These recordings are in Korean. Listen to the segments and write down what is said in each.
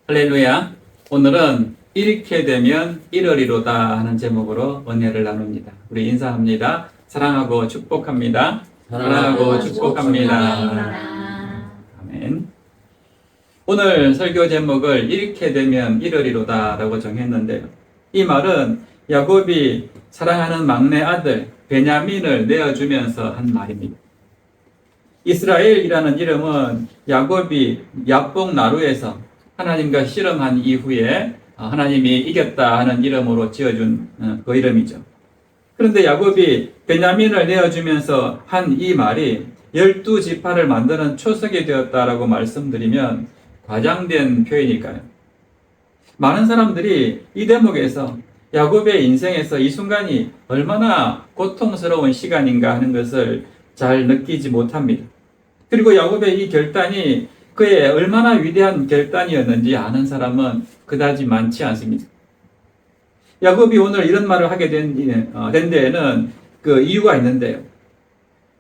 할렐루야. 오늘은 이렇게 되면 이러리로다 하는 제목으로 은혜를 나눕니다. 우리 인사합니다. 사랑하고 축복합니다. 사랑하고 축복합니다. 아멘. 오늘 설교 제목을 이렇게 되면 이러리로다 라고 정했는데요. 이 말은 야곱이 사랑하는 막내 아들 베냐민을 내어주면서 한 말입니다. 이스라엘이라는 이름은 야곱이 야복 나루에서 하나님과 씨름한 이후에 하나님이 이겼다 하는 이름으로 지어준 그 이름이죠. 그런데 야곱이 베냐민을 내어주면서 한 이 말이 12지파를 만드는 초석이 되었다라고 말씀드리면 과장된 표현일까요? 많은 사람들이 이 대목에서 야곱의 인생에서 이 순간이 얼마나 고통스러운 시간인가 하는 것을 잘 느끼지 못합니다. 그리고 야곱의 이 결단이 그의 얼마나 위대한 결단이었는지 아는 사람은 그다지 많지 않습니다. 야곱이 오늘 이런 말을 하게 된 데에는 그 이유가 있는데요.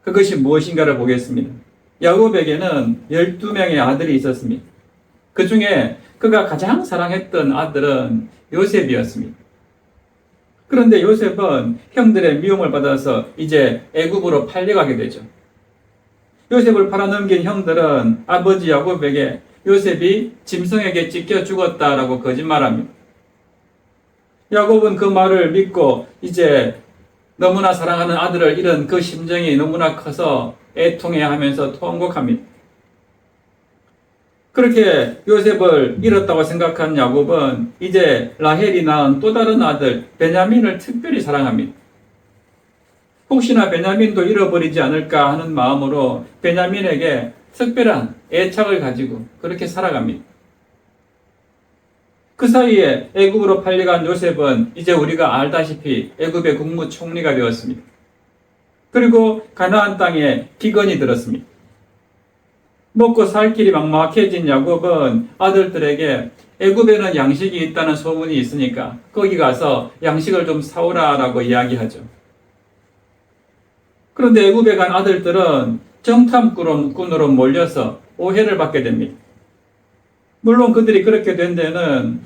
그것이 무엇인가를 보겠습니다. 야곱에게는 12명의 아들이 있었습니다. 그 중에 그가 가장 사랑했던 아들은 요셉이었습니다. 그런데 요셉은 형들의 미움을 받아서 이제 애굽으로 팔려가게 되죠. 요셉을 팔아넘긴 형들은 아버지 야곱에게 요셉이 짐승에게 찢겨 죽었다라고 거짓말합니다. 야곱은 그 말을 믿고 이제 너무나 사랑하는 아들을 잃은 그 심정이 너무나 커서 애통해하면서 통곡합니다. 그렇게 요셉을 잃었다고 생각한 야곱은 이제 라헬이 낳은 또 다른 아들 베냐민을 특별히 사랑합니다. 혹시나 베냐민도 잃어버리지 않을까 하는 마음으로 베냐민에게 특별한 애착을 가지고 그렇게 살아갑니다. 그 사이에 애굽으로 팔려간 요셉은 이제 우리가 알다시피 애굽의 국무총리가 되었습니다. 그리고 가나안 땅에 기근이 들었습니다. 먹고 살 길이 막막해진 야곱은 아들들에게 애굽에는 양식이 있다는 소문이 있으니까 거기 가서 양식을 좀 사오라라고 이야기하죠. 그런데 애굽에 간 아들들은 정탐꾼으로 몰려서 오해를 받게 됩니다. 물론 그들이 그렇게 된 데는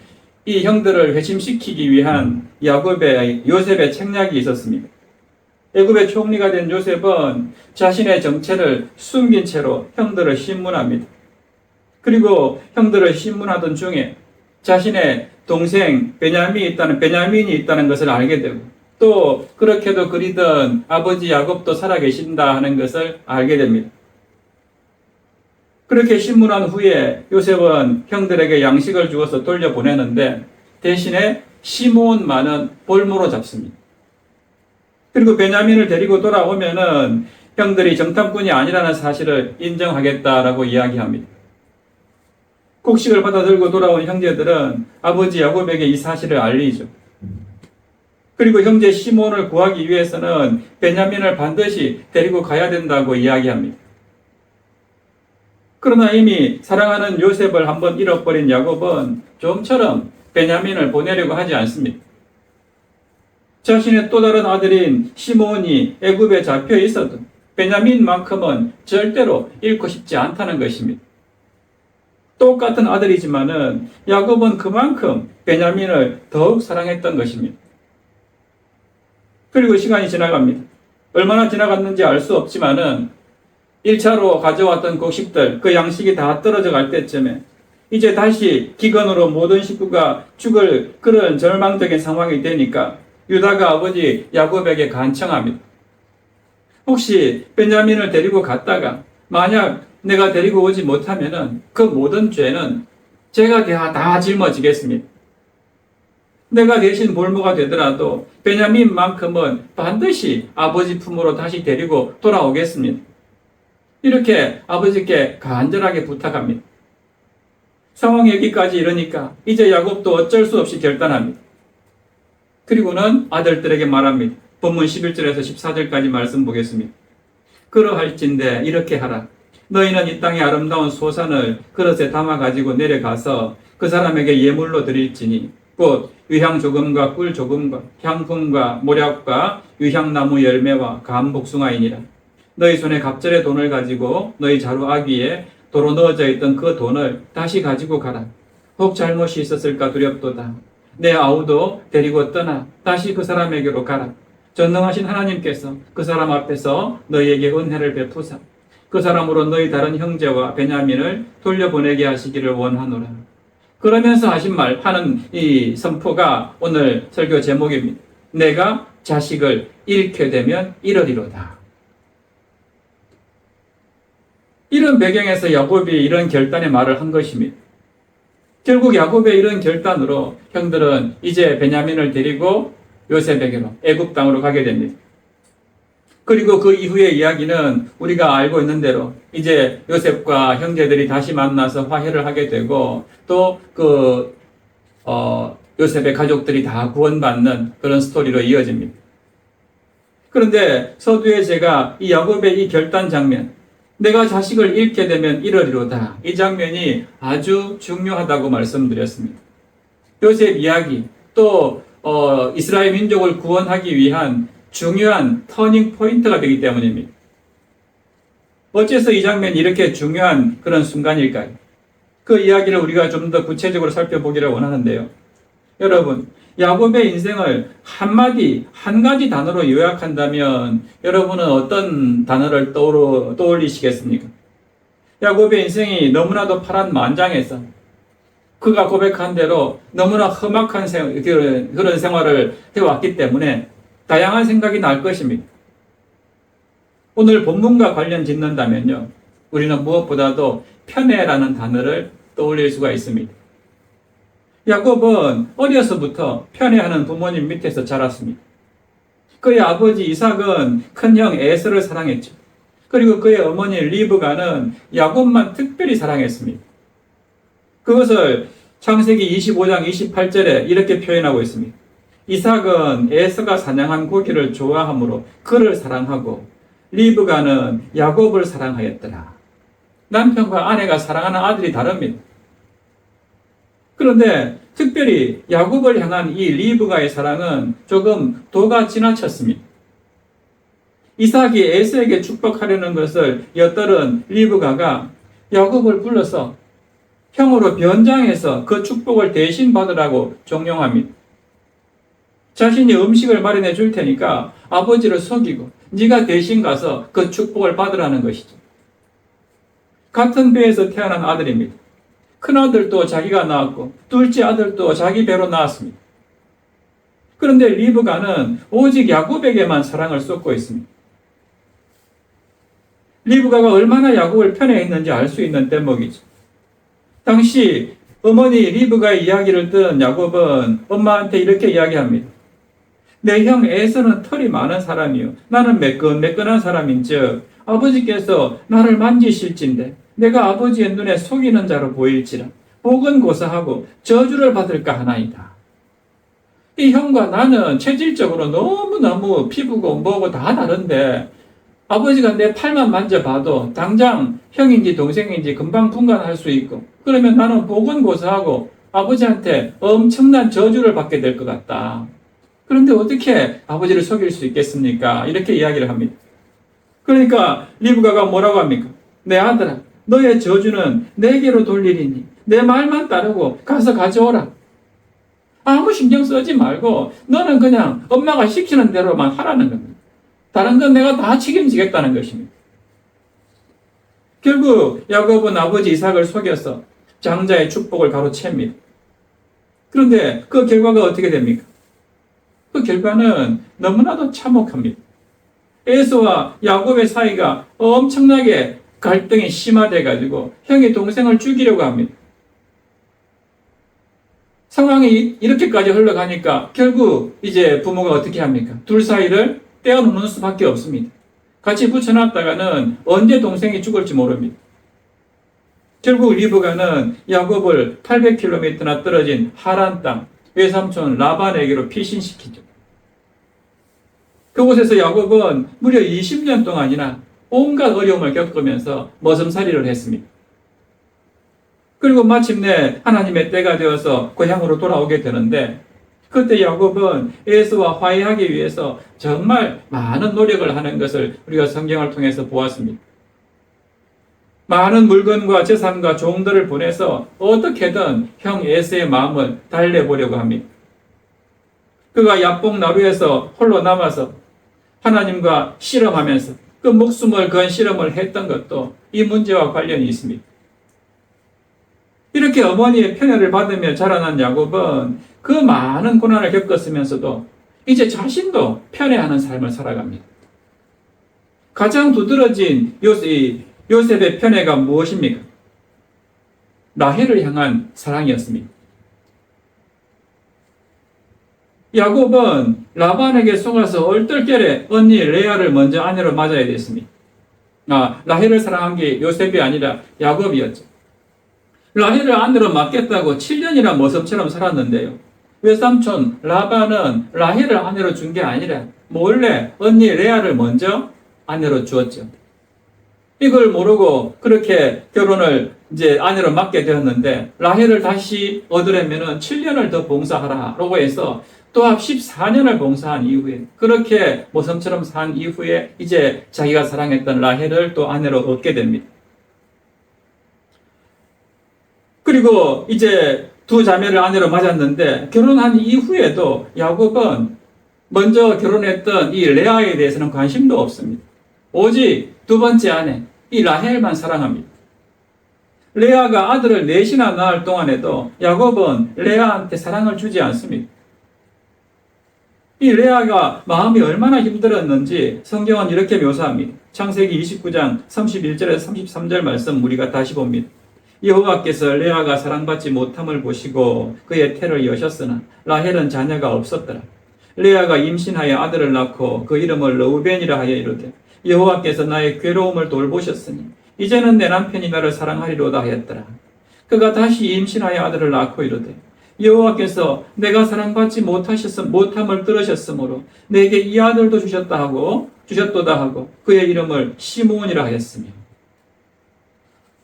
이 형들을 회심시키기 위한 요셉의 책략이 있었습니다. 애굽의 총리가 된 요셉은 자신의 정체를 숨긴 채로 형들을 신문합니다. 그리고 형들을 신문하던 중에 자신의 동생 베냐민이 있다는 것을 알게 되고 또 그렇게도 그리던 아버지 야곱도 살아계신다 하는 것을 알게 됩니다. 그렇게 신문한 후에 요셉은 형들에게 양식을 주어서 돌려보내는데 대신에 시므온만은 볼모로 잡습니다. 그리고 베냐민을 데리고 돌아오면은 형들이 정탐꾼이 아니라는 사실을 인정하겠다라고 이야기합니다. 곡식을 받아 들고 돌아온 형제들은 아버지 야곱에게 이 사실을 알리죠. 그리고 형제 시몬을 구하기 위해서는 베냐민을 반드시 데리고 가야 된다고 이야기합니다. 그러나 이미 사랑하는 요셉을 한번 잃어버린 야곱은 좀처럼 베냐민을 보내려고 하지 않습니다. 자신의 또 다른 아들인 시몬이 애굽에 잡혀 있어도 베냐민만큼은 절대로 잃고 싶지 않다는 것입니다. 똑같은 아들이지만은 야곱은 그만큼 베냐민을 더욱 사랑했던 것입니다. 그리고 시간이 지나갑니다. 얼마나 지나갔는지 알 수 없지만은 1차로 가져왔던 곡식들, 그 양식이 다 떨어져 갈 때쯤에 이제 다시 기근으로 모든 식구가 죽을 그런 절망적인 상황이 되니까 유다가 아버지 야곱에게 간청합니다. 혹시 베냐민을 데리고 갔다가 만약 내가 데리고 오지 못하면은 그 모든 죄는 제가 다 짊어지겠습니다. 내가 대신 볼모가 되더라도 베냐민만큼은 반드시 아버지 품으로 다시 데리고 돌아오겠습니다. 이렇게 아버지께 간절하게 부탁합니다. 상황이 여기까지 이르니까 이제 야곱도 어쩔 수 없이 결단합니다. 그리고는 아들들에게 말합니다. 본문 11절에서 14절까지 말씀 보겠습니다. 그러할진대 이렇게 하라. 너희는 이 땅의 아름다운 소산을 그릇에 담아 가지고 내려가서 그 사람에게 예물로 드릴지니 곧 유향 조금과 꿀 조금과 향품과 모략과 유향나무 열매와 감복숭아이니라. 너희 손에 갑절의 돈을 가지고 너희 자루 아귀에 도로 넣어져 있던 그 돈을 다시 가지고 가라. 혹 잘못이 있었을까 두렵도다. 내 아우도 데리고 떠나 다시 그 사람에게로 가라. 전능하신 하나님께서 그 사람 앞에서 너희에게 은혜를 베푸사 그 사람으로 너희 다른 형제와 베냐민을 돌려보내게 하시기를 원하노라. 그러면서 하는 이 선포가 오늘 설교 제목입니다. 내가 자식을 잃게 되면 이러리로다. 이런 배경에서 야곱이 이런 결단의 말을 한 것입니다. 결국 야곱의 이런 결단으로 형들은 이제 베냐민을 데리고 요셉에게로 애굽 땅으로 가게 됩니다. 그리고 그 이후의 이야기는 우리가 알고 있는 대로 이제 요셉과 형제들이 다시 만나서 화해를 하게 되고 또 요셉의 가족들이 다 구원받는 그런 스토리로 이어집니다. 그런데 서두에 제가 이 야곱의 이 결단 장면, 내가 자식을 잃게 되면 이러리로다. 이 장면이 아주 중요하다고 말씀드렸습니다. 요셉 이야기, 또 이스라엘 민족을 구원하기 위한 중요한 터닝 포인트가 되기 때문입니다. 어째서 이 장면이 이렇게 중요한 그런 순간일까요? 그 이야기를 우리가 좀 더 구체적으로 살펴보기를 원하는데요. 여러분, 야곱의 인생을 한 가지 단어로 요약한다면 여러분은 어떤 단어를 떠올리시겠습니까? 야곱의 인생이 너무나도 파란만장해서 그가 고백한 대로 너무나 험악한 그런 생활을 해왔기 때문에 다양한 생각이 날 것입니다. 오늘 본문과 관련 짓는다면요, 우리는 무엇보다도 편애라는 단어를 떠올릴 수가 있습니다. 야곱은 어려서부터 편애하는 부모님 밑에서 자랐습니다. 그의 아버지 이삭은 큰형 에서를 사랑했죠. 그리고 그의 어머니 리브가는 야곱만 특별히 사랑했습니다. 그것을 창세기 25장 28절에 이렇게 표현하고 있습니다. 이삭은 에서가 사냥한 고기를 좋아하므로 그를 사랑하고 리브가는 야곱을 사랑하였더라. 남편과 아내가 사랑하는 아들이 다릅니다. 그런데 특별히 야곱을 향한 이 리브가의 사랑은 조금 도가 지나쳤습니다. 이삭이 에서에게 축복하려는 것을 엿들은 리브가가 야곱을 불러서 형으로 변장해서 그 축복을 대신 받으라고 종용합니다. 자신이 음식을 마련해 줄 테니까 아버지를 속이고 네가 대신 가서 그 축복을 받으라는 것이죠. 같은 배에서 태어난 아들입니다. 큰아들도 자기가 낳았고 둘째 아들도 자기 배로 낳았습니다. 그런데 리브가는 오직 야곱에게만 사랑을 쏟고 있습니다. 리브가가 얼마나 야곱을 편애했는지 알 수 있는 대목이죠. 당시 어머니 리브가의 이야기를 들은 야곱은 엄마한테 이렇게 이야기합니다. 내 형 에서는 털이 많은 사람이요 나는 매끈매끈한 사람인즉 아버지께서 나를 만지실진데 내가 아버지의 눈에 속이는 자로 보일지라 복은 고사하고 저주를 받을까 하나이다. 이 형과 나는 체질적으로 너무너무 피부고 뭐고 다 다른데 아버지가 내 팔만 만져봐도 당장 형인지 동생인지 금방 분간할 수 있고 그러면 나는 복은 고사하고 아버지한테 엄청난 저주를 받게 될 것 같다. 그런데 어떻게 아버지를 속일 수 있겠습니까? 이렇게 이야기를 합니다. 그러니까 리브가가 뭐라고 합니까? 내 아들아, 너의 저주는 내게로 돌리리니 내 말만 따르고 가서 가져오라. 아무 신경 쓰지 말고 너는 그냥 엄마가 시키는 대로만 하라는 겁니다. 다른 건 내가 다 책임지겠다는 것입니다. 결국 야곱은 아버지 이삭을 속여서 장자의 축복을 가로챕니다. 그런데 그 결과가 어떻게 됩니까? 그 결과는 너무나도 참혹합니다. 에서와 야곱의 사이가 엄청나게 갈등이 심화돼가지고 형이 동생을 죽이려고 합니다. 상황이 이렇게까지 흘러가니까 결국 이제 부모가 어떻게 합니까? 둘 사이를 떼어놓는 수밖에 없습니다. 같이 붙여놨다가는 언제 동생이 죽을지 모릅니다. 결국 리브가는 야곱을 800km나 떨어진 하란 땅, 외삼촌 라반에게로 피신시키죠. 그곳에서 야곱은 무려 20년 동안이나 온갖 어려움을 겪으면서 머슴살이를 했습니다. 그리고 마침내 하나님의 때가 되어서 고향으로 돌아오게 되는데 그때 야곱은 에서와 화해하기 위해서 정말 많은 노력을 하는 것을 우리가 성경을 통해서 보았습니다. 많은 물건과 재산과 종들을 보내서 어떻게든 형 에서의 마음을 달래보려고 합니다. 그가 야복 나루에서 홀로 남아서 하나님과 씨름하면서 그 목숨을 건 씨름을 했던 것도 이 문제와 관련이 있습니다. 이렇게 어머니의 편애를 받으며 자라난 야곱은 그 많은 고난을 겪었으면서도 이제 자신도 편애하는 삶을 살아갑니다. 가장 두드러진 요셉의 편애가 무엇입니까? 라헬을 향한 사랑이었습니다. 야곱은 라반에게 속아서 얼떨결에 언니 레아를 먼저 아내로 맞아야 됐습니다. 라헬을 사랑한 게 요셉이 아니라 야곱이었죠. 라헬을 아내로 맡겠다고 7년이나 모습처럼 살았는데요. 외삼촌 라반은 라헬을 아내로 준 게 아니라 몰래 언니 레아를 먼저 아내로 주었죠. 이걸 모르고 그렇게 결혼을 이제 아내로 맡게 되었는데 라헬을 다시 얻으려면 7년을 더 봉사하라라고 해서 또 합 14년을 봉사한 이후에 그렇게 모성처럼 산 이후에 이제 자기가 사랑했던 라헬을 또 아내로 얻게 됩니다. 그리고 이제 두 자매를 아내로 맞았는데 결혼한 이후에도 야곱은 먼저 결혼했던 이 레아에 대해서는 관심도 없습니다. 오직 두 번째 아내 이 라헬만 사랑합니다. 레아가 아들을 넷이나 낳을 동안에도 야곱은 레아한테 사랑을 주지 않습니다. 이 레아가 마음이 얼마나 힘들었는지 성경은 이렇게 묘사합니다. 창세기 29장 31절에서 33절 말씀 우리가 다시 봅니다. 여호와께서 레아가 사랑받지 못함을 보시고 그의 태를 여셨으나 라헬은 자녀가 없었더라. 레아가 임신하여 아들을 낳고 그 이름을 르우벤이라 하여 이르되 여호와께서 나의 괴로움을 돌보셨으니 이제는 내 남편이 나를 사랑하리로다 하였더라. 그가 다시 임신하여 아들을 낳고 이르되 여호와께서 내가 사랑받지 못함을 들으셨으므로 내게 이 아들도 주셨도다 하고 그의 이름을 시므온이라 하였으며.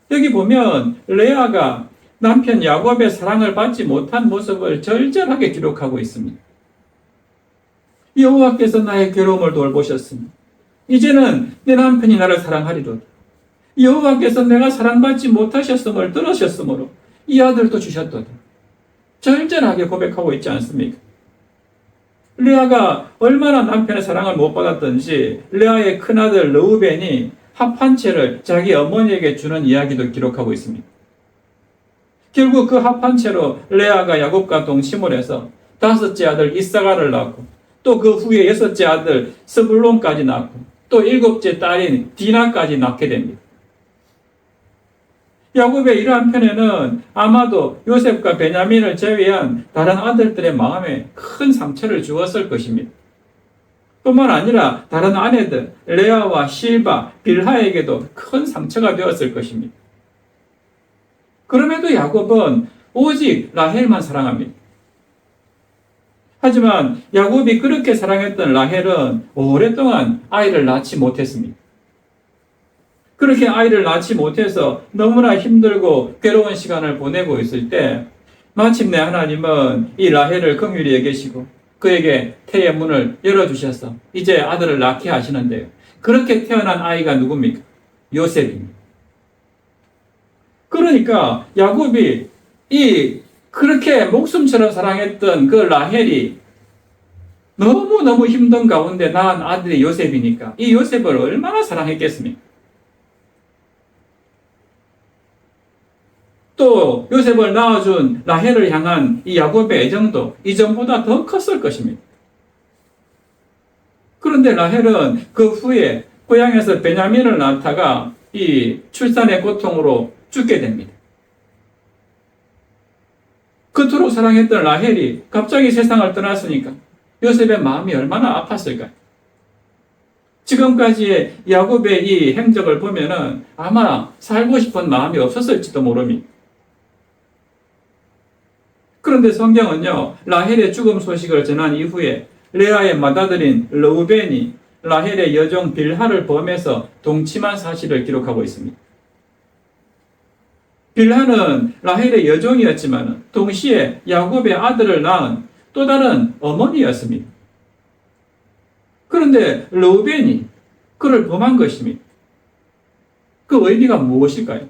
여기 보면 레아가 남편 야곱의 사랑을 받지 못한 모습을 절절하게 기록하고 있습니다. 여호와께서 나의 괴로움을 돌보셨으니 이제는 내 남편이 나를 사랑하리로다. 여호와께서 내가 사랑받지 못하셨음을 들으셨으므로 이 아들도 주셨도다. 절절하게 고백하고 있지 않습니까? 레아가 얼마나 남편의 사랑을 못 받았던지 레아의 큰아들 르우벤이 합한 채를 자기 어머니에게 주는 이야기도 기록하고 있습니다. 결국 그 합한 채로 레아가 야곱과 동침을 해서 5째 아들 이사가를 낳고 또 그 후에 6째 아들 스불론까지 낳고 또 7째 딸인 디나까지 낳게 됩니다. 야곱의 이러한 편에는 아마도 요셉과 베냐민을 제외한 다른 아들들의 마음에 큰 상처를 주었을 것입니다. 뿐만 아니라 다른 아내들 레아와 실바, 빌하에게도 큰 상처가 되었을 것입니다. 그럼에도 야곱은 오직 라헬만 사랑합니다. 하지만 야곱이 그렇게 사랑했던 라헬은 오랫동안 아이를 낳지 못했습니다. 그렇게 아이를 낳지 못해서 너무나 힘들고 괴로운 시간을 보내고 있을 때 마침내 하나님은 이 라헬을 긍휼히 여기시고 그에게 태의 문을 열어주셔서 이제 아들을 낳게 하시는데요. 그렇게 태어난 아이가 누굽니까? 요셉입니다. 그러니까 야곱이 그렇게 목숨처럼 사랑했던 그 라헬이 너무너무 힘든 가운데 낳은 아들이 요셉이니까 이 요셉을 얼마나 사랑했겠습니까? 또 요셉을 낳아준 라헬을 향한 이 야곱의 애정도 이전보다 더 컸을 것입니다. 그런데 라헬은 그 후에 고향에서 베냐민을 낳다가 이 출산의 고통으로 죽게 됩니다. 그토록 사랑했던 라헬이 갑자기 세상을 떠났으니까 요셉의 마음이 얼마나 아팠을까요? 지금까지의 야곱의 이 행적을 보면은 아마 살고 싶은 마음이 없었을지도 모릅니다. 그런데 성경은요, 라헬의 죽음 소식을 전한 이후에 레아의 맏아들인 르우벤이 라헬의 여종 빌하를 범해서 동침한 사실을 기록하고 있습니다. 빌하는 라헬의 여종이었지만 동시에 야곱의 아들을 낳은 또 다른 어머니였습니다. 그런데 르우벤이 그를 범한 것입니다. 그 의미가 무엇일까요?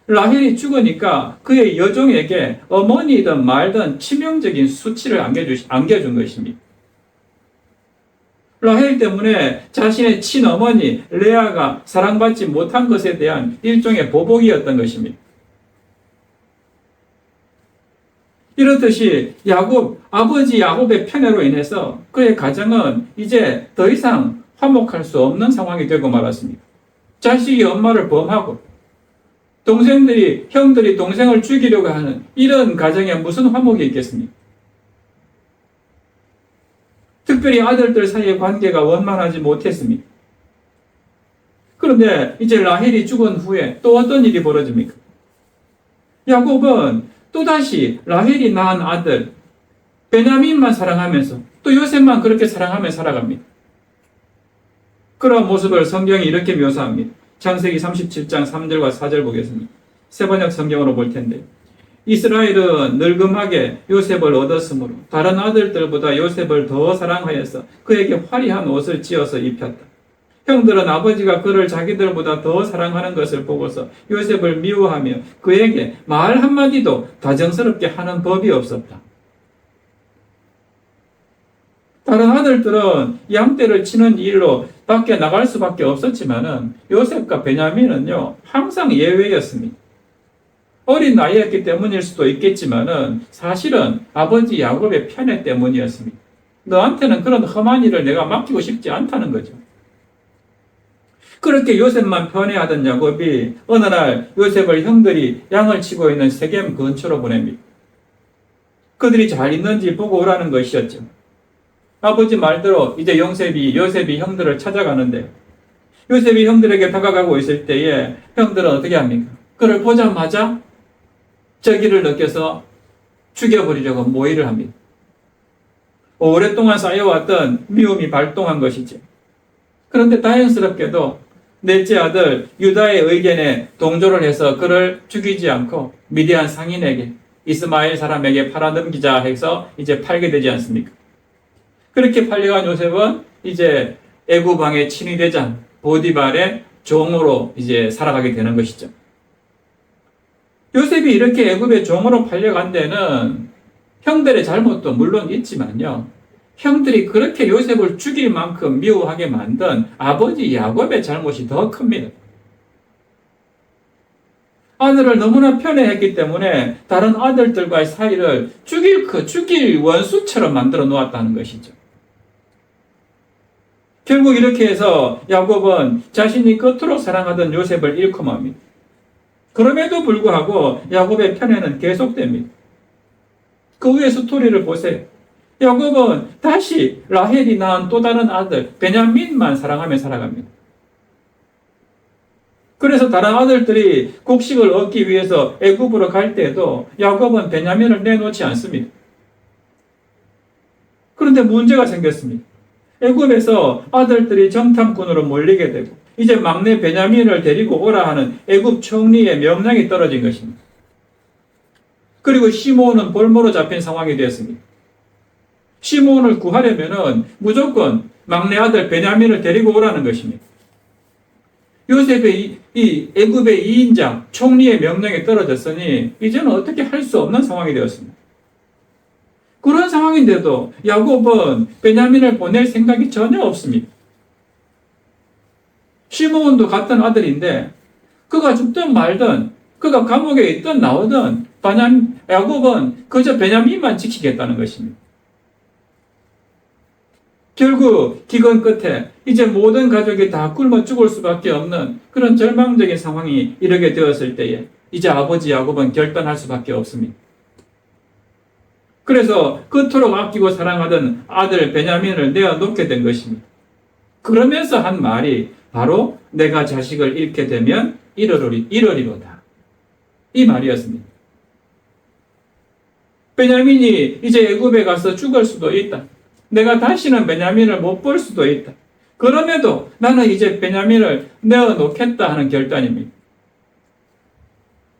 라헬이 죽으니까 그의 여종에게 어머니든 말든 치명적인 수치를 안겨준 것입니다. 라헬 때문에 자신의 친어머니 레아가 사랑받지 못한 것에 대한 일종의 보복이었던 것입니다. 이렇듯이 아버지 야곱의 편애로 인해서 그의 가정은 이제 더 이상 화목할 수 없는 상황이 되고 말았습니다. 자식이 엄마를 범하고 형들이 동생을 죽이려고 하는 이런 가정에 무슨 화목이 있겠습니까? 특별히 아들들 사이의 관계가 원만하지 못했습니다. 그런데 이제 라헬이 죽은 후에 또 어떤 일이 벌어집니까? 야곱은 또다시 라헬이 낳은 아들 베냐민만 사랑하면서 또 요셉만 그렇게 사랑하며 살아갑니다. 그런 모습을 성경이 이렇게 묘사합니다. 창세기 37장 3절과 4절 보겠습니다. 세번역 성경으로 볼 텐데, 이스라엘은 늙음하게 요셉을 얻었으므로 다른 아들들보다 요셉을 더 사랑하여서 그에게 화려한 옷을 지어서 입혔다. 형들은 아버지가 그를 자기들보다 더 사랑하는 것을 보고서 요셉을 미워하며 그에게 말 한마디도 다정스럽게 하는 법이 없었다. 다른 아들들은 양떼를 치는 일로 밖에 나갈 수밖에 없었지만은 요셉과 베냐민은요 항상 예외였습니다. 어린 나이였기 때문일 수도 있겠지만은 사실은 아버지 야곱의 편애 때문이었습니다. 너한테는 그런 험한 일을 내가 맡기고 싶지 않다는 거죠. 그렇게 요셉만 편애하던 야곱이 어느 날 요셉을 형들이 양을 치고 있는 세겜 근처로 보냅니다. 그들이 잘 있는지 보고 오라는 것이었죠. 아버지 말대로 이제 요셉이 형들을 찾아가는데, 요셉이 형들에게 다가가고 있을 때에 형들은 어떻게 합니까? 그를 보자마자 저기를 느껴서 죽여버리려고 모의를 합니다. 오랫동안 쌓여왔던 미움이 발동한 것이죠. 그런데 다행스럽게도 넷째 아들 유다의 의견에 동조를 해서 그를 죽이지 않고 미디안 상인에게, 이스마엘 사람에게 팔아넘기자 해서 이제 팔게 되지 않습니까? 그렇게 팔려간 요셉은 이제 애굽 왕의 친위대장 보디발의 종으로 이제 살아가게 되는 것이죠. 요셉이 이렇게 애굽의 종으로 팔려간 데는 형들의 잘못도 물론 있지만요, 형들이 그렇게 요셉을 죽일 만큼 미워하게 만든 아버지 야곱의 잘못이 더 큽니다. 아들을 너무나 편애했기 때문에 다른 아들들과의 사이를 죽일 원수처럼 만들어 놓았다는 것이죠. 결국 이렇게 해서 야곱은 자신이 겉으로 사랑하던 요셉을 잃고 맙니다. 그럼에도 불구하고 야곱의 편애는 계속됩니다. 그 후의 스토리를 보세요. 야곱은 다시 라헬이 낳은 또 다른 아들 베냐민만 사랑하며 살아갑니다. 그래서 다른 아들들이 곡식을 얻기 위해서 애굽으로 갈 때에도 야곱은 베냐민을 내놓지 않습니다. 그런데 문제가 생겼습니다. 애굽에서 아들들이 정탐꾼으로 몰리게 되고 이제 막내 베냐민을 데리고 오라 하는 애굽 총리의 명령이 떨어진 것입니다. 그리고 시므온은 볼모로 잡힌 상황이 되었습니다. 시므온을 구하려면은 무조건 막내 아들 베냐민을 데리고 오라는 것입니다. 요셉의 이 애굽의 2인자 총리의 명령이 떨어졌으니 이제는 어떻게 할 수 없는 상황이 되었습니다. 그런 상황인데도 야곱은 베냐민을 보낼 생각이 전혀 없습니다. 시므온도 같은 아들인데 그가 죽든 말든 그가 감옥에 있든 나오든 야곱은 그저 베냐민만 지키겠다는 것입니다. 결국 기근 끝에 이제 모든 가족이 다 굶어 죽을 수밖에 없는 그런 절망적인 상황이 이르게 되었을 때에 이제 아버지 야곱은 결단할 수밖에 없습니다. 그래서 그토록 아끼고 사랑하던 아들 베냐민을 내어놓게 된 것입니다. 그러면서 한 말이 바로 내가 자식을 잃게 되면 이러리로다. 이 말이었습니다. 베냐민이 이제 애굽에 가서 죽을 수도 있다. 내가 다시는 베냐민을 못 볼 수도 있다. 그럼에도 나는 이제 베냐민을 내어놓겠다 하는 결단입니다.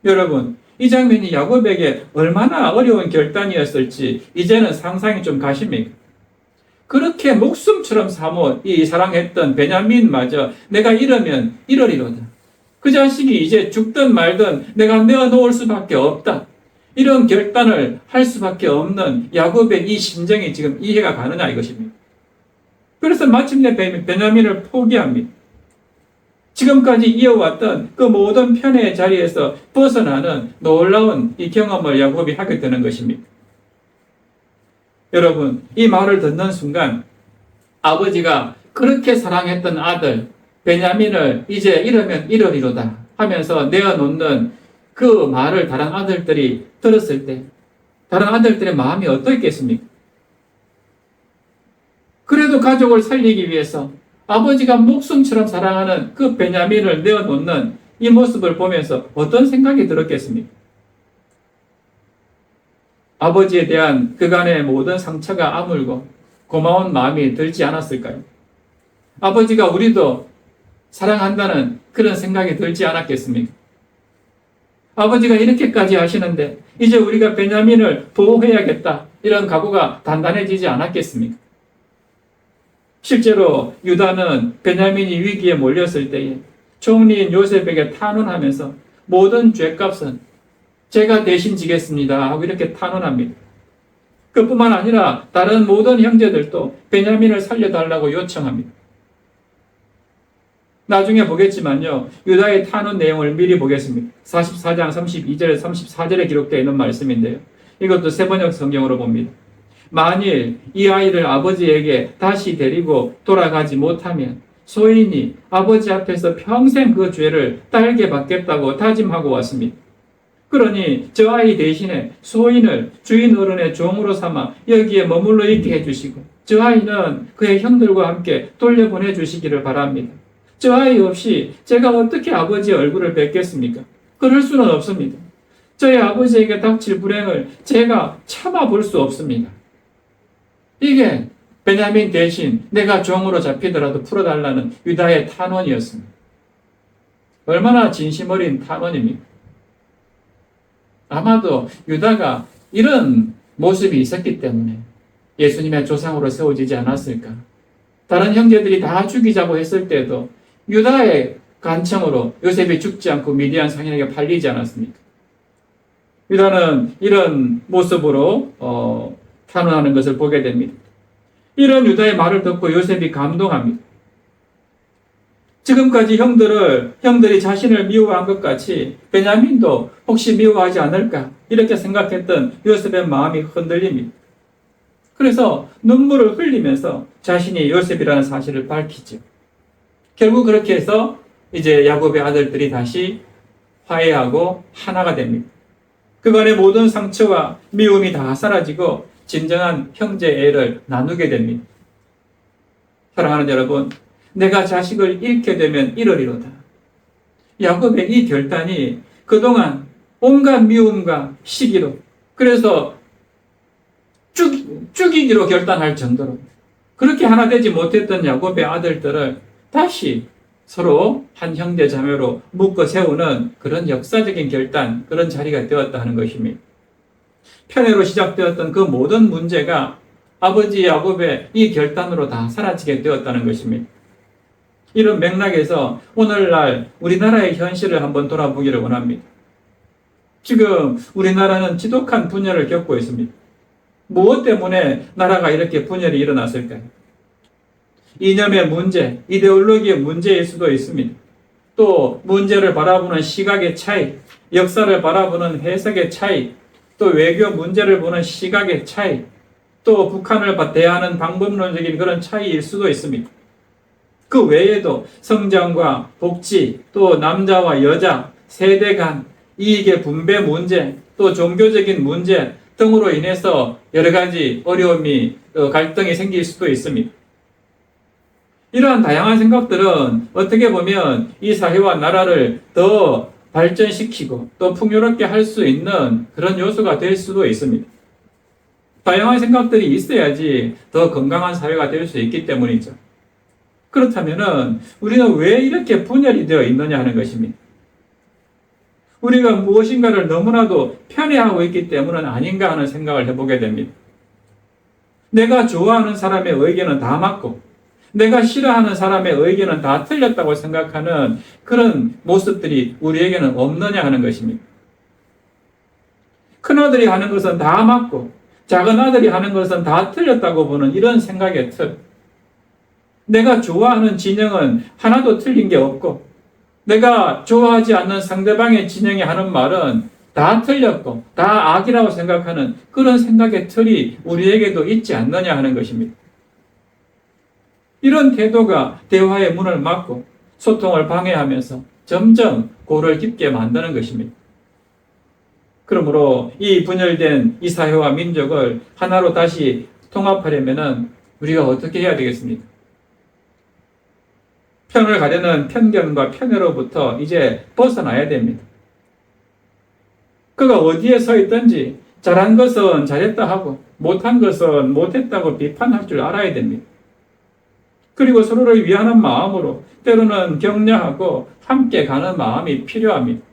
여러분, 이 장면이 야곱에게 얼마나 어려운 결단이었을지 이제는 상상이 좀 가십니까? 그렇게 목숨처럼 사랑했던 베냐민마저 내가 잃으면 이러리로다. 그 자식이 이제 죽든 말든 내가 내어놓을 수밖에 없다. 이런 결단을 할 수밖에 없는 야곱의 이 심정이 지금 이해가 가느냐 이것입니다. 그래서 마침내 베냐민을 포기합니다. 지금까지 이어왔던 그 모든 편애의 자리에서 벗어나는 놀라운 이 경험을 야곱이 하게 되는 것입니다. 여러분, 이 말을 듣는 순간 아버지가 그렇게 사랑했던 아들 베냐민을 이제 이러면 이러리로다 하면서 내어놓는 그 말을 다른 아들들이 들었을 때 다른 아들들의 마음이 어떻겠습니까? 그래도 가족을 살리기 위해서 아버지가 목숨처럼 사랑하는 그 베냐민을 내어놓는 이 모습을 보면서 어떤 생각이 들었겠습니까? 아버지에 대한 그간의 모든 상처가 아물고 고마운 마음이 들지 않았을까요? 아버지가 우리도 사랑한다는 그런 생각이 들지 않았겠습니까? 아버지가 이렇게까지 하시는데 이제 우리가 베냐민을 보호해야겠다 이런 각오가 단단해지지 않았겠습니까? 실제로 유다는 베냐민이 위기에 몰렸을 때에 총리인 요셉에게 탄원하면서 모든 죄값은 제가 대신 지겠습니다 하고 이렇게 탄원합니다. 그뿐만 아니라 다른 모든 형제들도 베냐민을 살려달라고 요청합니다. 나중에 보겠지만요, 유다의 탄원 내용을 미리 보겠습니다. 44장 32절에 34절에 기록되어 있는 말씀인데요. 이것도 세번역 성경으로 봅니다. 만일 이 아이를 아버지에게 다시 데리고 돌아가지 못하면 소인이 아버지 앞에서 평생 그 죄를 딸게 받겠다고 다짐하고 왔습니다. 그러니 저 아이 대신에 소인을 주인 어른의 종으로 삼아 여기에 머물러 있게 해주시고 저 아이는 그의 형들과 함께 돌려보내 주시기를 바랍니다. 저 아이 없이 제가 어떻게 아버지의 얼굴을 뵙겠습니까? 그럴 수는 없습니다. 저희 아버지에게 닥칠 불행을 제가 참아볼 수 없습니다. 이게 베냐민 대신 내가 종으로 잡히더라도 풀어달라는 유다의 탄원이었습니다. 얼마나 진심 어린 탄원입니까? 아마도 유다가 이런 모습이 있었기 때문에 예수님의 조상으로 세워지지 않았을까? 다른 형제들이 다 죽이자고 했을 때도 유다의 간청으로 요셉이 죽지 않고 미디안 상인에게 팔리지 않았습니까? 유다는 이런 모습으로 탄원하는 것을 보게 됩니다. 이런 유다의 말을 듣고 요셉이 감동합니다. 지금까지 형들이 자신을 미워한 것 같이 베냐민도 혹시 미워하지 않을까 이렇게 생각했던 요셉의 마음이 흔들립니다. 그래서 눈물을 흘리면서 자신이 요셉이라는 사실을 밝히죠. 결국 그렇게 해서 이제 야곱의 아들들이 다시 화해하고 하나가 됩니다. 그간의 모든 상처와 미움이 다 사라지고 진정한 형제애를 나누게 됩니다. 사랑하는 여러분, 내가 자식을 잃게 되면 이러리로다. 야곱의 이 결단이 그동안 온갖 미움과 시기로 그래서 죽이기로 결단할 정도로 그렇게 하나 되지 못했던 야곱의 아들들을 다시 서로 한 형제 자매로 묶어 세우는 그런 역사적인 결단, 그런 자리가 되었다 하는 것입니다. 편애로 시작되었던 그 모든 문제가 아버지 야곱의 이 결단으로 다 사라지게 되었다는 것입니다. 이런 맥락에서 오늘날 우리나라의 현실을 한번 돌아보기를 원합니다. 지금 우리나라는 지독한 분열을 겪고 있습니다. 무엇 때문에 나라가 이렇게 분열이 일어났을까요? 이념의 문제, 이데올로기의 문제일 수도 있습니다. 또 문제를 바라보는 시각의 차이, 역사를 바라보는 해석의 차이, 또 외교 문제를 보는 시각의 차이, 또 북한을 대하는 방법론적인 그런 차이일 수도 있습니다. 그 외에도 성장과 복지, 또 남자와 여자, 세대 간, 이익의 분배 문제, 또 종교적인 문제 등으로 인해서 여러 가지 어려움이, 갈등이 생길 수도 있습니다. 이러한 다양한 생각들은 어떻게 보면 이 사회와 나라를 더 발전시키고 또 풍요롭게 할 수 있는 그런 요소가 될 수도 있습니다. 다양한 생각들이 있어야지 더 건강한 사회가 될 수 있기 때문이죠. 그렇다면은 우리는 왜 이렇게 분열이 되어 있느냐 하는 것입니다. 우리가 무엇인가를 너무나도 편애하고 있기 때문은 아닌가 하는 생각을 해보게 됩니다. 내가 좋아하는 사람의 의견은 다 맞고 내가 싫어하는 사람의 의견은 다 틀렸다고 생각하는 그런 모습들이 우리에게는 없느냐 하는 것입니다. 큰아들이 하는 것은 다 맞고 작은 아들이 하는 것은 다 틀렸다고 보는 이런 생각의 틀. 내가 좋아하는 진영은 하나도 틀린 게 없고 내가 좋아하지 않는 상대방의 진영이 하는 말은 다 틀렸고 다 악이라고 생각하는 그런 생각의 틀이 우리에게도 있지 않느냐 하는 것입니다. 이런 태도가 대화의 문을 막고 소통을 방해하면서 점점 골을 깊게 만드는 것입니다. 그러므로 이 분열된 이 사회와 민족을 하나로 다시 통합하려면 우리가 어떻게 해야 되겠습니까? 편을 가려는 편견과 편애로부터 이제 벗어나야 됩니다. 그가 어디에 서 있든지 잘한 것은 잘했다 하고 못한 것은 못했다고 비판할 줄 알아야 됩니다. 그리고 서로를 위하는 마음으로 때로는 격려하고 함께 가는 마음이 필요합니다.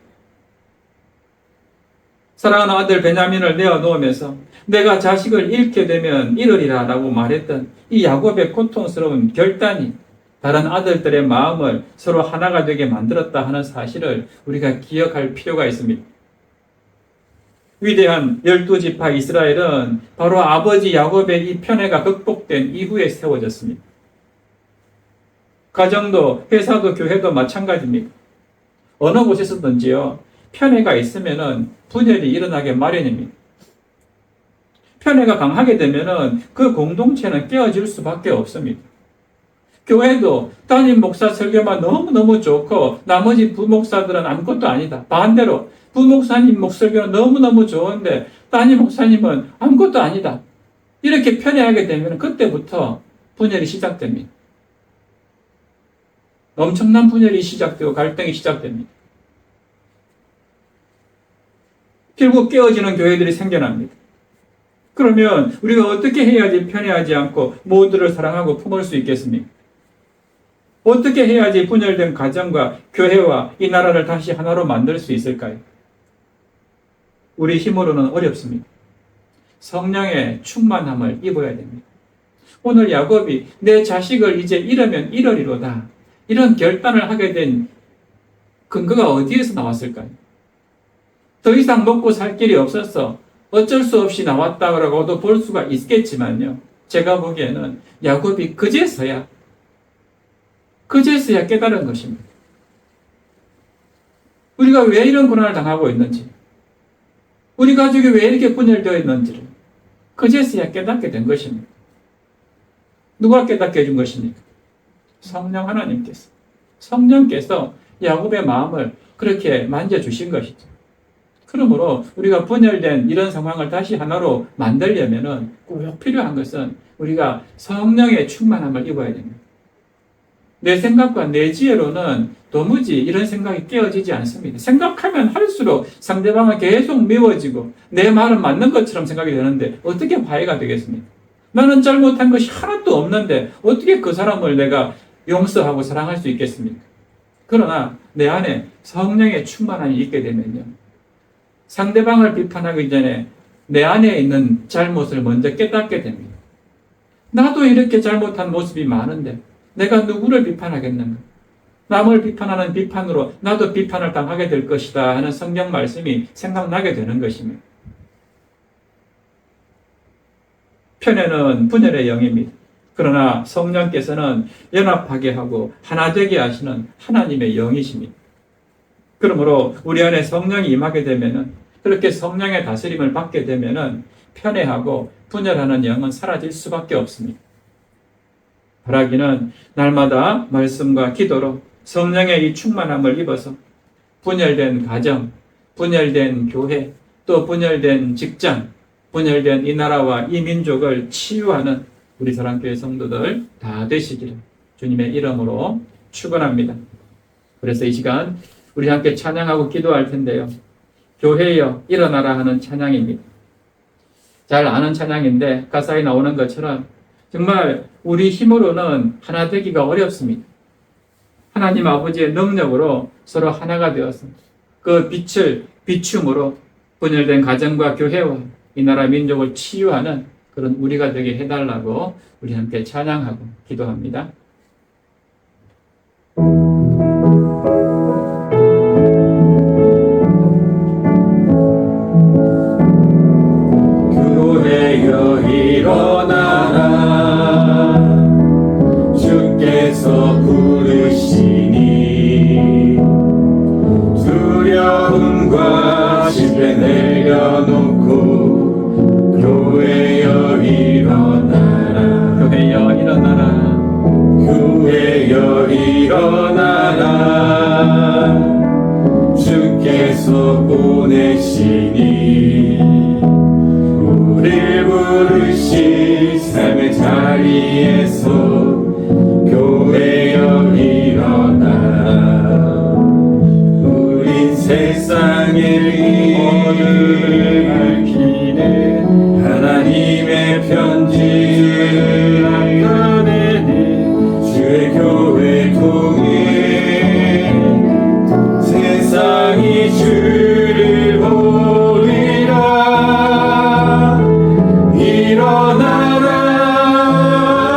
사랑하는 아들 베냐민을 내어놓으면서 내가 자식을 잃게 되면 이르리라 라고 말했던 이 야곱의 고통스러운 결단이 다른 아들들의 마음을 서로 하나가 되게 만들었다 하는 사실을 우리가 기억할 필요가 있습니다. 위대한 12지파 이스라엘은 바로 아버지 야곱의 이 편애가 극복된 이후에 세워졌습니다. 가정도 회사도 교회도 마찬가지입니다. 어느 곳에서든지요, 편애가 있으면은 분열이 일어나게 마련입니다. 편애가 강하게 되면은 그 공동체는 깨어질 수밖에 없습니다. 교회도 담임 목사 설교만 너무너무 좋고 나머지 부목사들은 아무것도 아니다. 반대로 부목사님 목설교는 너무너무 좋은데 담임 목사님은 아무것도 아니다. 이렇게 편애하게 되면 그때부터 분열이 시작됩니다. 엄청난 분열이 시작되고 갈등이 시작됩니다. 결국 깨어지는 교회들이 생겨납니다. 그러면 우리가 어떻게 해야지 편애하지 않고 모두를 사랑하고 품을 수 있겠습니까? 어떻게 해야지 분열된 가정과 교회와 이 나라를 다시 하나로 만들 수 있을까요? 우리 힘으로는 어렵습니다. 성령의 충만함을 입어야 됩니다. 오늘 야곱이 내 자식을 이제 잃으면 잃으리로다. 이런 결단을 하게 된 근거가 어디에서 나왔을까요? 더 이상 먹고 살 길이 없어서 어쩔 수 없이 나왔다고도 볼 수가 있겠지만요. 제가 보기에는 야곱이 그제서야 깨달은 것입니다. 우리가 왜 이런 고난을 당하고 있는지, 우리 가족이 왜 이렇게 분열되어 있는지를 그제서야 깨닫게 된 것입니다. 누가 깨닫게 해준 것입니까? 성령 하나님께서. 성령께서 야곱의 마음을 그렇게 만져주신 것이죠. 그러므로 우리가 분열된 이런 상황을 다시 하나로 만들려면 꼭 필요한 것은 우리가 성령의 충만함을 입어야 됩니다. 내 생각과 내 지혜로는 도무지 이런 생각이 깨어지지 않습니다. 생각하면 할수록 상대방은 계속 미워지고 내 말은 맞는 것처럼 생각이 되는데 어떻게 화해가 되겠습니까? 나는 잘못한 것이 하나도 없는데 어떻게 그 사람을 내가 용서하고 사랑할 수 있겠습니까? 그러나 내 안에 성령의 충만함이 있게 되면요, 상대방을 비판하기 전에 내 안에 있는 잘못을 먼저 깨닫게 됩니다. 나도 이렇게 잘못한 모습이 많은데 내가 누구를 비판하겠는가? 남을 비판하는 비판으로 나도 비판을 당하게 될 것이다 하는 성경 말씀이 생각나게 되는 것입니다. 편애는 분열의 영입니다. 그러나 성령께서는 연합하게 하고 하나 되게 하시는 하나님의 영이십니다. 그러므로 우리 안에 성령이 임하게 되면은, 그렇게 성령의 다스림을 받게 되면은 편애하고 분열하는 영은 사라질 수밖에 없습니다. 바라기는 날마다 말씀과 기도로 성령의 이 충만함을 입어서 분열된 가정, 분열된 교회, 또 분열된 직장, 분열된 이 나라와 이 민족을 치유하는 우리 사랑교회 성도들 다 되시기를 주님의 이름으로 축원합니다. 그래서 이 시간 우리 함께 찬양하고 기도할 텐데요. 교회여 일어나라 하는 찬양입니다. 잘 아는 찬양인데 가사에 나오는 것처럼 정말 우리 힘으로는 하나 되기가 어렵습니다. 하나님 아버지의 능력으로 서로 하나가 되어서 그 빛을 비춤으로 분열된 가정과 교회와 이 나라 민족을 치유하는 그런 우리가 되게 해달라고 우리 함께 찬양하고 기도합니다. 교회여 일어나라 주께서 부르시니 두려움과 실패 내려놓고 교회여 일어나라 교회여 일어나라 교회여 일어나라 주께서 보내시니 우릴 부르신 삶의 자리에서 교회여 일어나라 우린 세상의 빛을 밝히는 하나님의 편지 주의 교회 통해 세상이 주를 보리라 일어나라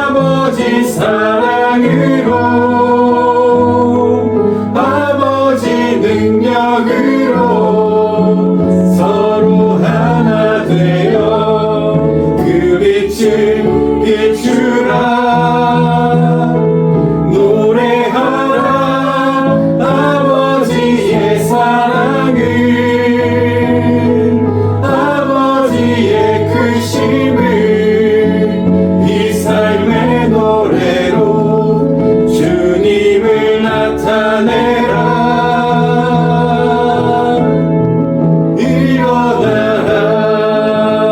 아버지 사랑으로 아버지 능력으로 서로 하나 되어 그 빛을 비추라 노래하라 아버지의 사랑을 아버지의 크심을 이 삶의 노래로 주님을 나타내라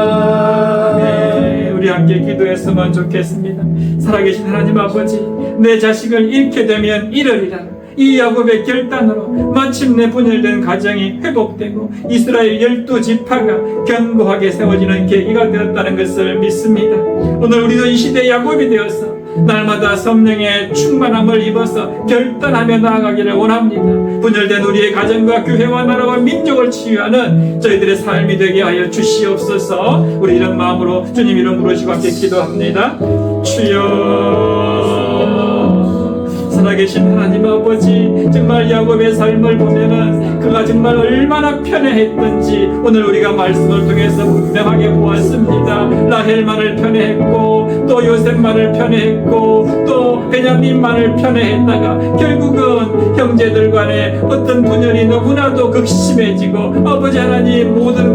일어나라 네, 우리 함께 기도했으면 좋겠습니다. 살아계신 하나님 아버지, 내 자식을 잃게 되면 잃으리라. 이 야곱의 결단으로 마침내 분열된 가정이 회복되고 이스라엘 12지파가 견고하게 세워지는 계기가 되었다는 것을 믿습니다. 오늘 우리도 이 시대의 야곱이 되어서 날마다 성령의 충만함을 입어서 결단하며 나아가기를 원합니다. 분열된 우리의 가정과 교회와 나라와 민족을 치유하는 저희들의 삶이 되게 하여 주시옵소서. 우리 이런 마음으로 주님 이름 부르시고 함께 기도합니다. 주여, 살아계신 하나님 아버지, 정말 야곱의 삶을 보면은 그가 정말 얼마나 편애했던지 오늘 우리가 말씀을 통해서 분명하게 보았습니다. 라헬만을 편애했고 또 요셉만을 편애했고 또 베냐민만을 편애했다가 결국은 형제들 간에 어떤 분열이 너무나도 극심해지고 아버지 하나님 모든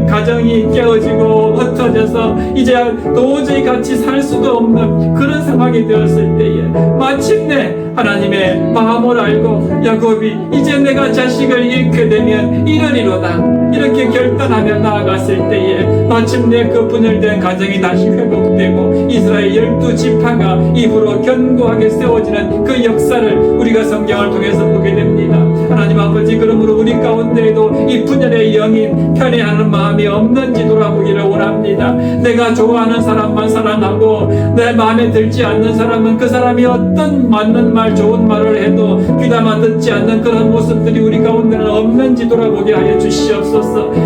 가정이 깨어지고 흩어져서 이제 도저히 같이 살 수도 없는 그런 상황이 되었을 때에 마침내 하나님의 마음을 알고 야곱이 이제 내가 자식을 잃게 되면 이러리로다 이렇게 결단하며 나아갔을 때에 마침내 그 분열된 가정이 다시 회복되고 이스라엘 12지파가 입으로 견고하게 세워지는 그 역사를 우리가 성경을 통해서 보게 됩니다. 하나님 아버지, 그러므로 우리 가운데에도 이 분열의 영인 편애하는 마음이 없는지 돌아보기를 원합니다. 내가 좋아하는 사람만 사랑하고 내 마음에 들지 않는 사람은 그 사람이 어떤 맞는 말 좋은 말을 해도 귀담아 듣지 않는 그런 모습들이 우리 가운데는 없는지 돌아보게 하여 주시옵소서.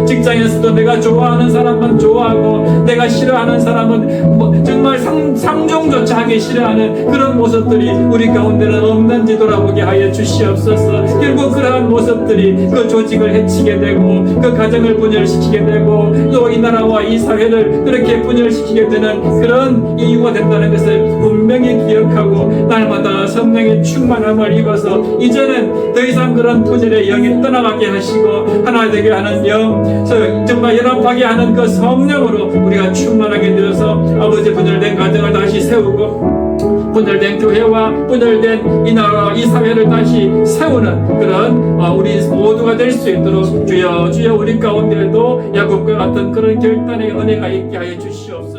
직장에서도 내가 좋아하는 사람만 좋아하고 내가 싫어하는 사람은 정말 상종조차 하기 싫어하는 그런 모습들이 우리 가운데는 없는지 돌아보게 하여 주시옵소서. 결국 그러한 모습들이 그 조직을 해치게 되고 그 가정을 분열시키게 되고 또 이 나라와 이 사회를 그렇게 분열시키게 되는 그런 이유가 된다는 것을 분명히 기억하고 날마다 성령의 충만함을 입어서 이제는 더 이상 그런 분열의 영이 떠나가게 하시고 하나 되게 하는 영, 정말 연합하게 하는 그 성령으로 우리가 충만하게 되어서 아버지 분열된 가정을 다시 세우고 분열된 교회와 분열된 이 나라와 이 사회를 다시 세우는 그런 우리 모두가 될 수 있도록 주여 우리 가운데에도 야곱과 같은 그런 결단의 은혜가 있게 하여 주시옵소서.